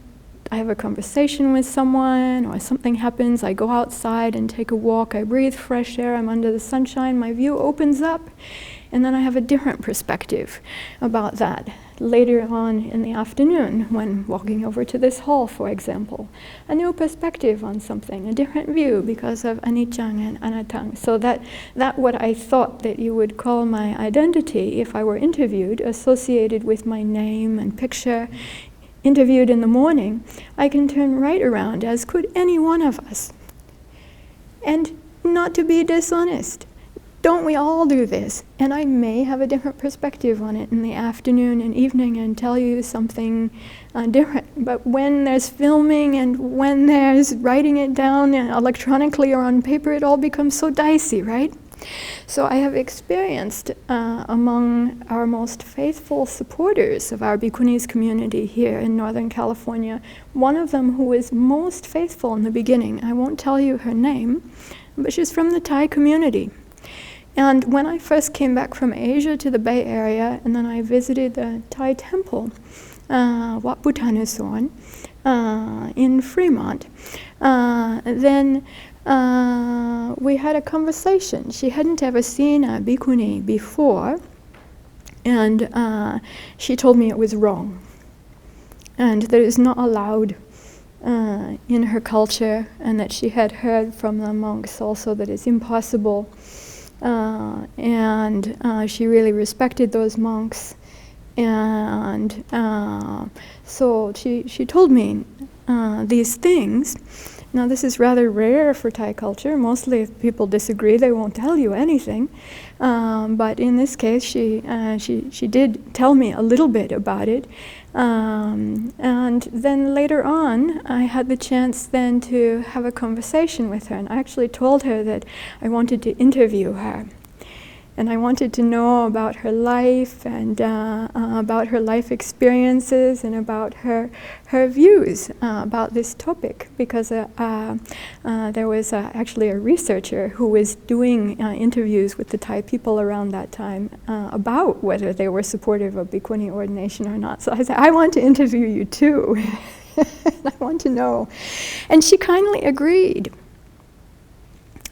I have a conversation with someone, or something happens, I go outside and take a walk, I breathe fresh air, I'm under the sunshine, my view opens up, and then I have a different perspective about that later on in the afternoon when walking over to this hall, for example. A new perspective on something, a different view because of anicca and anatta. So that what I thought that you would call my identity if I were interviewed, associated with my name and picture, interviewed in the morning, I can turn right around, as could any one of us. And not to be dishonest, don't we all do this? And I may have a different perspective on it in the afternoon and evening and tell you something different. But when there's filming and when there's writing it down electronically or on paper, it all becomes so dicey, right? So I have experienced among our most faithful supporters of our Bhikkhunis community here in Northern California, one of them who was most faithful in the beginning. I won't tell you her name, but she's from the Thai community. And when I first came back from Asia to the Bay Area, and then I visited the Thai temple, Wat Bhutanusawon, in Fremont, then we had a conversation. She hadn't ever seen a bhikkhuni before, and she told me it was wrong, and that it is not allowed in her culture, and that she had heard from the monks also that it's impossible, and she really respected those monks, and so she told me these things. Now, this is rather rare for Thai culture. Mostly if people disagree, they won't tell you anything. But in this case, she did tell me a little bit about it. And then later on, I had the chance then to have a conversation with her. And I actually told her that I wanted to interview her. And I wanted to know about her life and about her life experiences and about her views about this topic, because there was actually a researcher who was doing interviews with the Thai people around that time about whether they were supportive of bhikkhuni ordination or not. So I said, I want to interview you too. I want to know. And she kindly agreed.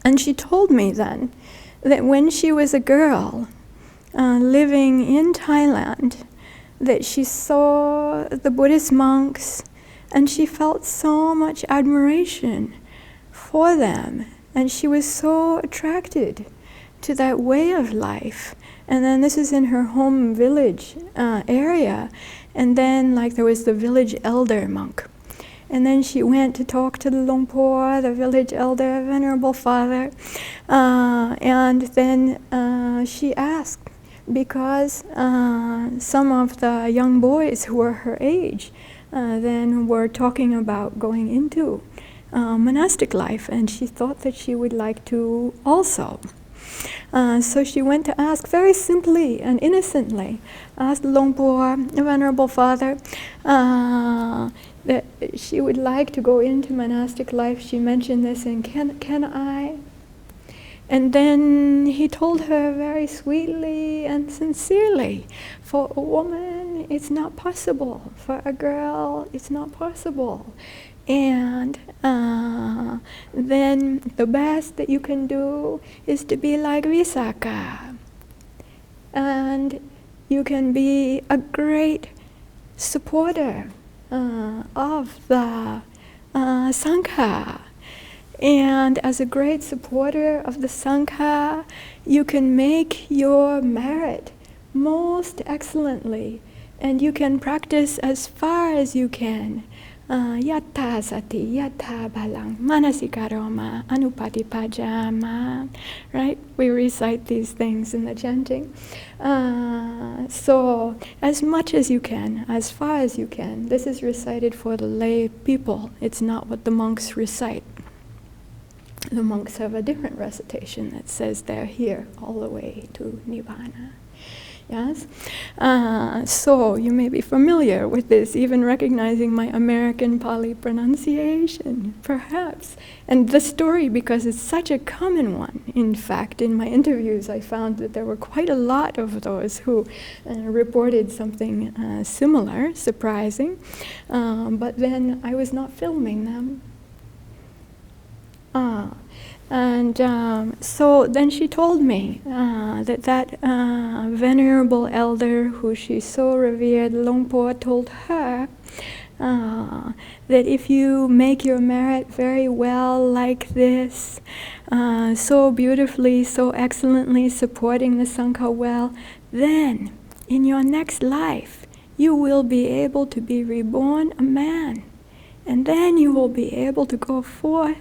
And she told me then that when she was a girl living in Thailand, that she saw the Buddhist monks and she felt so much admiration for them, and she was so attracted to that way of life. And then this is in her home village area, and then like there was the village elder monk. And then she went to talk to the Longpo, the village elder, Venerable Father, and then she asked, because some of the young boys who were her age then were talking about going into monastic life, and she thought that she would like to also. So she went to ask very simply and innocently, asked Longpo, Venerable Father, that she would like to go into monastic life. She mentioned this, and can I? And then he told her very sweetly and sincerely, for a woman it's not possible, for a girl it's not possible. And then the best that you can do is to be like Visakha. And you can be a great supporter of the Sangha. And as a great supporter of the Sangha, you can make your merit most excellently, and you can practice as far as you can. Yattha sati, yattha balang, manasikaroma, anupatipajama. Right? We recite these things in the chanting. So, as much as you can, as far as you can. This is recited for the lay people. It's not what the monks recite. The monks have a different recitation that says they're here all the way to Nibbana. Yes? So you may be familiar with this, even recognizing my American Pali pronunciation, perhaps. And the story, because it's such a common one. In fact, in my interviews, I found that there were quite a lot of those who reported something similar, surprising. But then I was not filming them. And so then she told me that venerable elder who she so revered, Longpo, told her that if you make your merit very well like this, so beautifully, so excellently supporting the Sangha well, then in your next life you will be able to be reborn a man. And then you will be able to go forth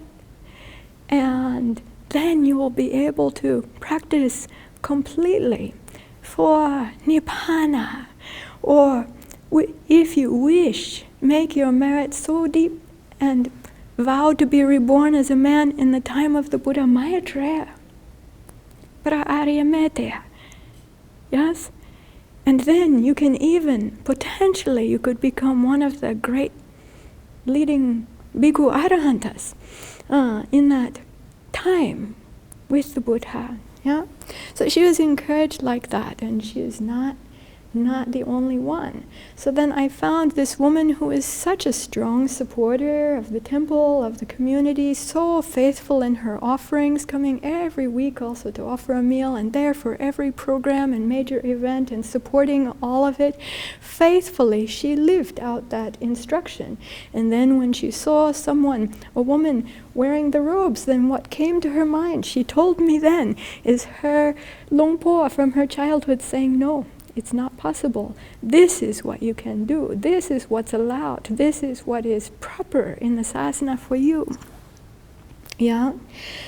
and then you will be able to practice completely for Nibbana, or if you wish, make your merit so deep and vow to be reborn as a man in the time of the Buddha Maitreya, Pra-Arya-Meteya. Yes? And then you can even, potentially, you could become one of the great leading bhikkhu arahantas in that time with the Buddha. Yeah? So she was encouraged like that, and she is not the only one. So then I found this woman who is such a strong supporter of the temple, of the community, so faithful in her offerings, coming every week also to offer a meal, and there for every program and major event, and supporting all of it. Faithfully, she lived out that instruction. And then when she saw a woman wearing the robes, then what came to her mind, she told me then, is her Longpo from her childhood saying, no, it's not possible. This is what you can do. This is what's allowed. This is what is proper in the sasana for you. Yeah?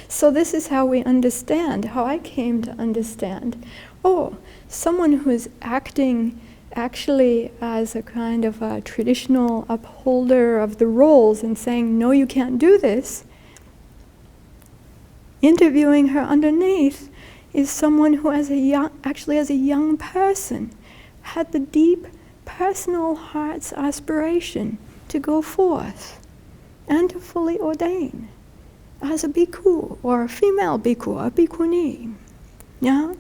So this is how we understand, how I came to understand. Oh, someone who is acting actually as a kind of a traditional upholder of the roles and saying, no, you can't do this, interviewing her underneath is someone who as a young person had the deep personal heart's aspiration to go forth and to fully ordain as a bhikkhu or a female bhikkhu, a bhikkhuni. Yeah?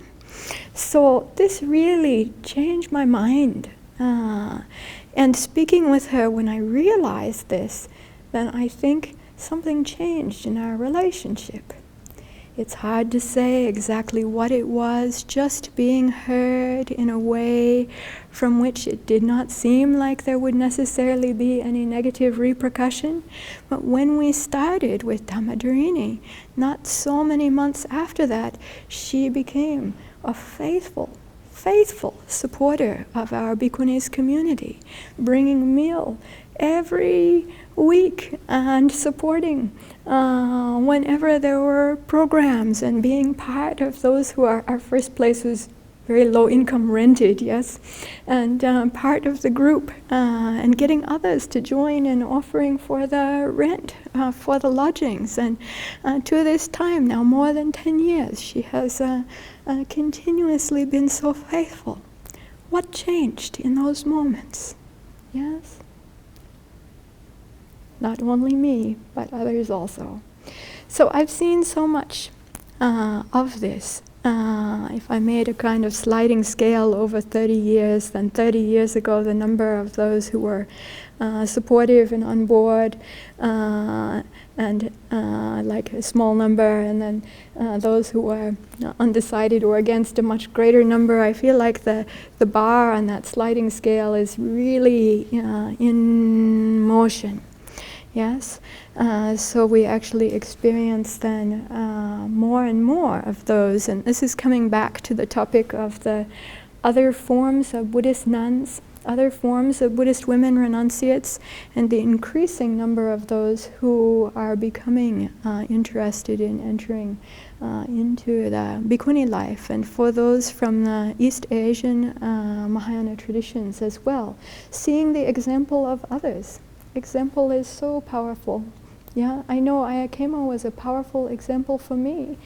So this really changed my mind. And speaking with her, when I realized this, then I think something changed in our relationship. It's hard to say exactly what it was, just being heard in a way from which it did not seem like there would necessarily be any negative repercussion. But when we started with Dhammadharini, not so many months after that, she became a faithful supporter of our Bhikkhunis community, bringing meal every week and supporting whenever there were programs, and being part of those who are, our first place was very low income rented, yes, and part of the group, and getting others to join in offering for the rent, for the lodgings. And to this time now, more than 10 years, she has continuously been so faithful. What changed in those moments? Yes? Not only me, but others also. So I've seen so much of this. If I made a kind of sliding scale over 30 years, then 30 years ago the number of those who were supportive and on board, and like a small number, and then those who were undecided or against, a much greater number. I feel like the bar on that sliding scale is really in motion. Yes, so we actually experience then more and more of those, and this is coming back to the topic of the other forms of Buddhist nuns, other forms of Buddhist women renunciates, and the increasing number of those who are becoming interested in entering into the bhikkhuni life, and for those from the East Asian Mahayana traditions as well, seeing the example of others. Example is so powerful. Yeah, I know Ayakema was a powerful example for me.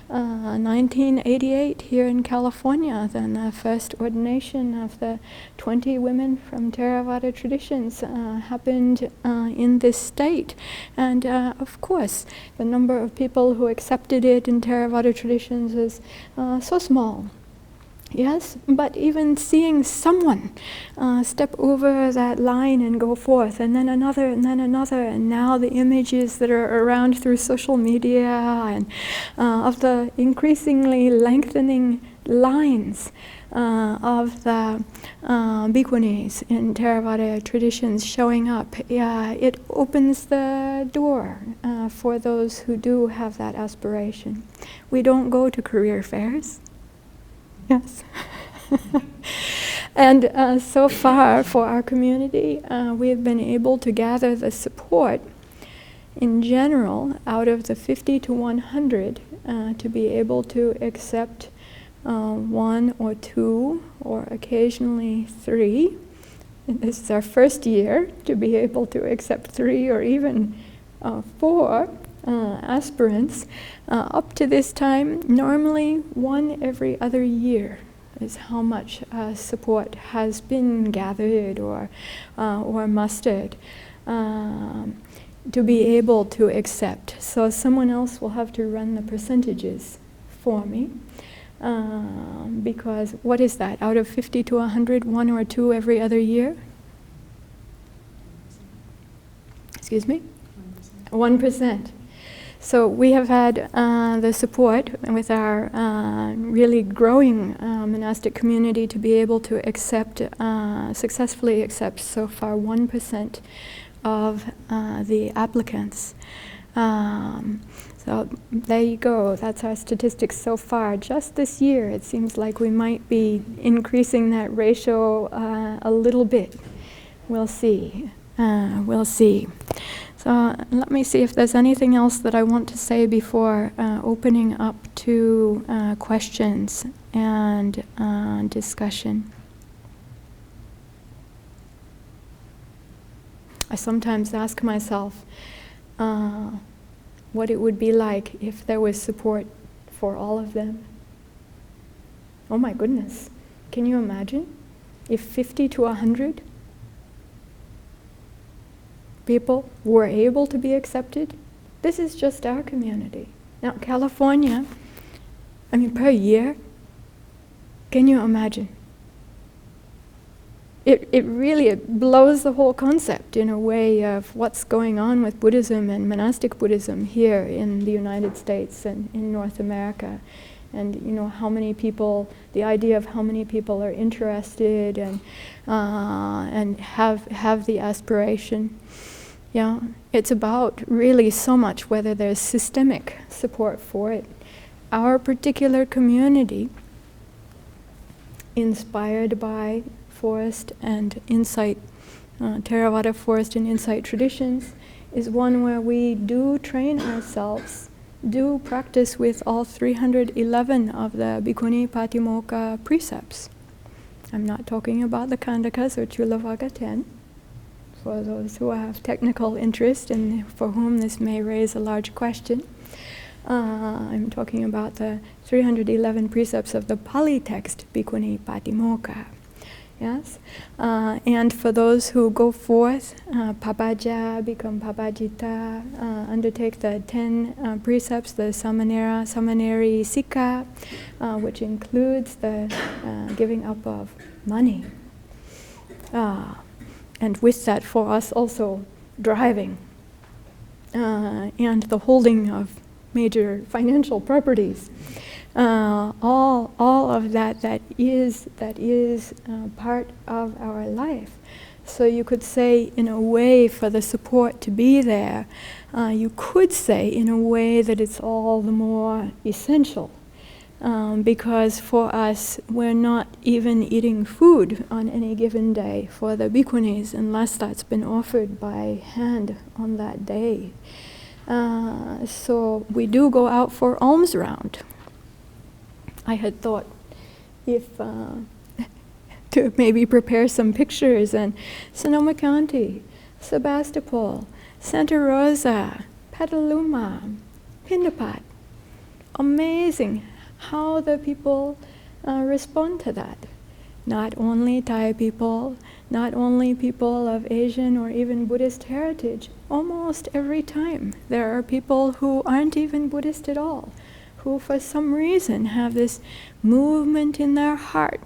1988 here in California, then the first ordination of the 20 women from Theravada traditions happened in this state. And of course, the number of people who accepted it in Theravada traditions is so small. Yes, but even seeing someone step over that line and go forth, and then another, and now the images that are around through social media, and of the increasingly lengthening lines of the bhikkhunis in Theravada traditions showing up, it opens the door for those who do have that aspiration. We don't go to career fairs. Yes. And so far for our community, we have been able to gather the support in general out of the 50 to 100 to be able to accept 1 or 2 or occasionally 3. And this is our first year to be able to accept 3 or even 4 aspirants. Up to this time, normally 1 every other year is how much support has been gathered or mustered to be able to accept. So someone else will have to run the percentages for me. Because what is that? Out of 50 to 100, 1 or 2 every other year? Excuse me? 1%. So we have had the support with our really growing monastic community to be able to accept, successfully accept so far 1% of the applicants. So there you go, that's our statistics so far. Just this year, it seems like we might be increasing that ratio a little bit. We'll see, we'll see. So let me see if there's anything else that I want to say before opening up to questions and discussion. I sometimes ask myself, what it would be like if there was support for all of them. Oh my goodness, can you imagine if 50 to 100 people were able to be accepted? This is just our community. Now California, I mean per year, can you imagine? It really blows the whole concept in a way of what's going on with Buddhism and monastic Buddhism here in the United States and in North America. And you know how many people, the idea of how many people are interested and have the aspiration. Yeah, it's about really so much whether there's systemic support for it. Our particular community, inspired by forest and insight, Theravada forest and insight traditions, is one where we do train ourselves, do practice with all 311 of the Bhikkhuni Patimokkha precepts. I'm not talking about the Kandakas or Chulavaka 10, for those who have technical interest and for whom this may raise a large question. I'm talking about the 311 precepts of the Pali text Bhikkhuni Patimokkha. Yes, and for those who go forth, papaja, become papajita, undertake the 10 precepts, the samaneri sikha, which includes the giving up of money. And with that, for us also driving and the holding of major financial properties. All of that is part of our life. So you could say, in a way, for the support to be there, you could say, in a way, that it's all the more essential. Because for us, we're not even eating food on any given day for the bhikkhunis, unless that's been offered by hand on that day. So we do go out for alms round. I had thought if to maybe prepare some pictures, and Sonoma County, Sebastopol, Santa Rosa, Petaluma, Pindapat. Amazing how the people respond to that. Not only Thai people, not only people of Asian or even Buddhist heritage. Almost every time there are people who aren't even Buddhist at all, who for some reason have this movement in their heart,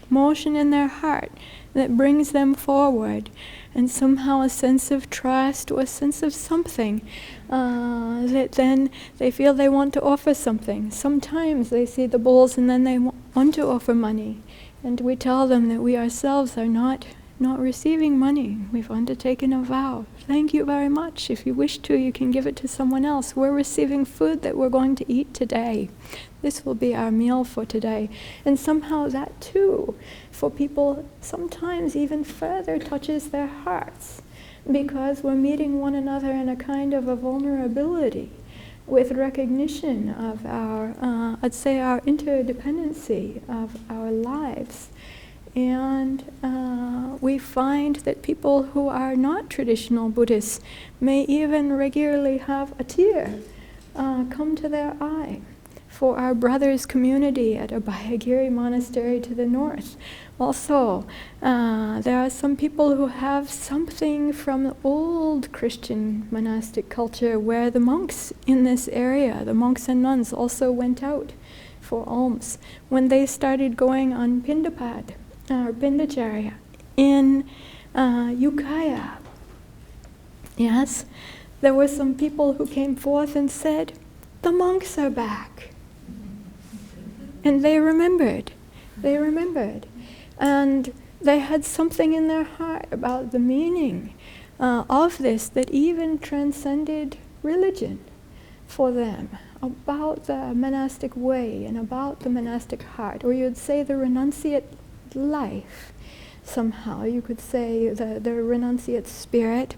motion in their heart that brings them forward, and somehow a sense of trust or a sense of something that then they feel they want to offer something. Sometimes they see the bowls and then they want to offer money, and we tell them that we ourselves are not receiving money. We've undertaken a vow. Thank you very much. If you wish to, you can give it to someone else. We're receiving food that we're going to eat today. This will be our meal for today. And somehow that too, for people, sometimes even further touches their hearts, because we're meeting one another in a kind of a vulnerability. with recognition of our, I'd say, our interdependency of our lives. And we find that people who are not traditional Buddhists may even regularly have a tear come to their eye for our brothers' community at Abhayagiri Monastery to the north. Also, there are some people who have something from the old Christian monastic culture where the monks in this area, the monks and nuns, also went out for alms when they started going on Pindapad, or Pindacharya, in Ukiah. Yes, there were some people who came forth and said, "The monks are back." And they remembered. And they had something in their heart about the meaning of this that even transcended religion for them, about the monastic way and about the monastic heart, or you'd say the renunciate life. Somehow you could say the renunciate spirit,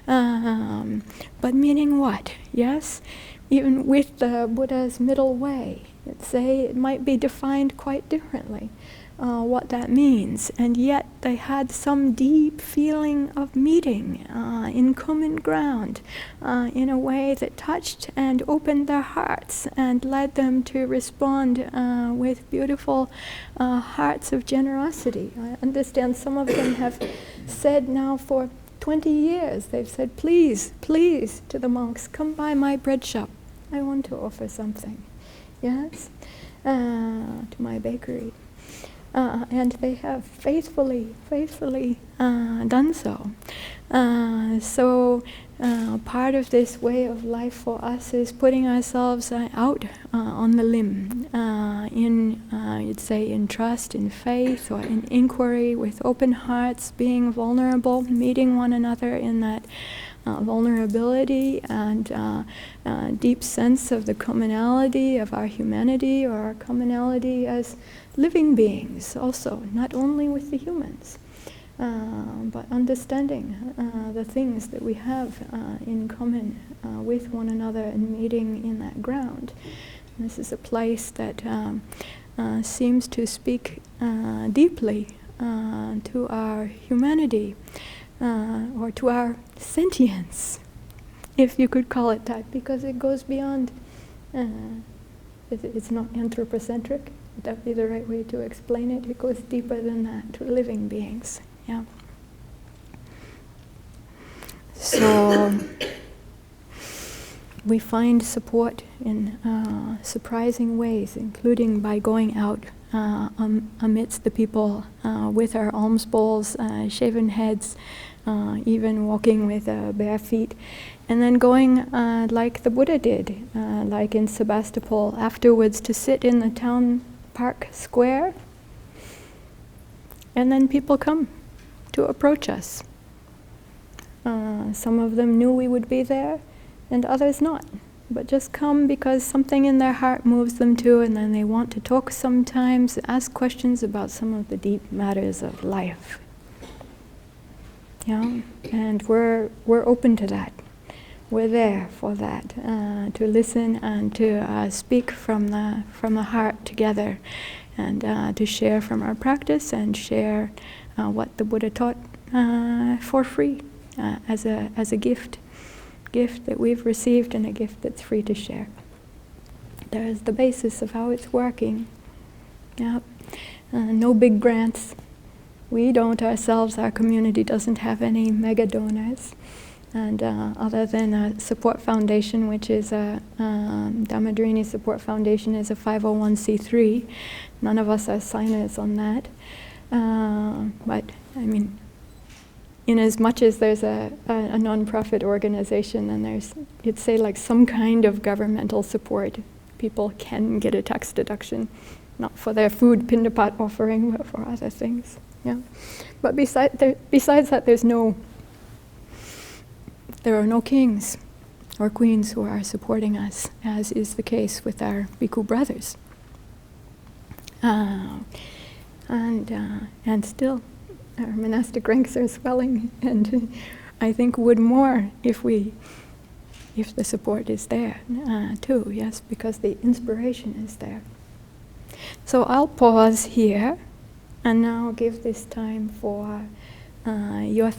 but meaning what? Yes, even with the Buddha's middle way, you'd say it might be defined quite differently, what that means, and yet they had some deep feeling of meeting in common ground in a way that touched and opened their hearts and led them to respond with beautiful hearts of generosity. I understand some of them have said now for 20 years, they've said, "Please, please," to the monks, "come by my bread shop. I want to offer something." Yes, to my bakery. And they have faithfully done so. So part of this way of life for us is putting ourselves out on the limb, you'd say in trust, in faith, or in inquiry, with open hearts, being vulnerable, meeting one another in that vulnerability and deep sense of the commonality of our humanity, or our commonality as living beings also, not only with the humans, but understanding the things that we have in common with one another and meeting in that ground. And this is a place that seems to speak deeply to our humanity, or to our sentience, if you could call it that, because it goes beyond, it's not anthropocentric. Would that be the right way to explain it? It goes deeper than that, to living beings. Yeah. So we find support in surprising ways, including by going out amidst the people with our alms bowls, shaven heads, even walking with bare feet, and then going like the Buddha did, like in Sebastopol, afterwards to sit in the town park square, and then people come to approach us. Some of them knew we would be there, and others not, but just come because something in their heart moves them to, and then they want to talk sometimes, ask questions about some of the deep matters of life. Yeah, and we're open to that. We're there for that, to listen and to speak from the heart together, and to share from our practice and share what the Buddha taught for free, as a gift that we've received, and a gift that's free to share. There is the basis of how it's working. Yeah, no big grants. We don't ourselves, our community doesn't have any mega donors. And other than a support foundation, which is Dhammadrini Support Foundation is a 501c3. None of us are signers on that. But, I mean, in as much as there's a non-profit organization, then there's, you'd say, like some kind of governmental support. People can get a tax deduction, not for their food pindapat offering, but for other things. Yeah, but besides that, there are no kings or queens who are supporting us, as is the case with our bhikkhu brothers. And still, our monastic ranks are swelling, and I think would more if we if the support is there too, yes, because the inspiration is there. So I'll pause here and now give this time for your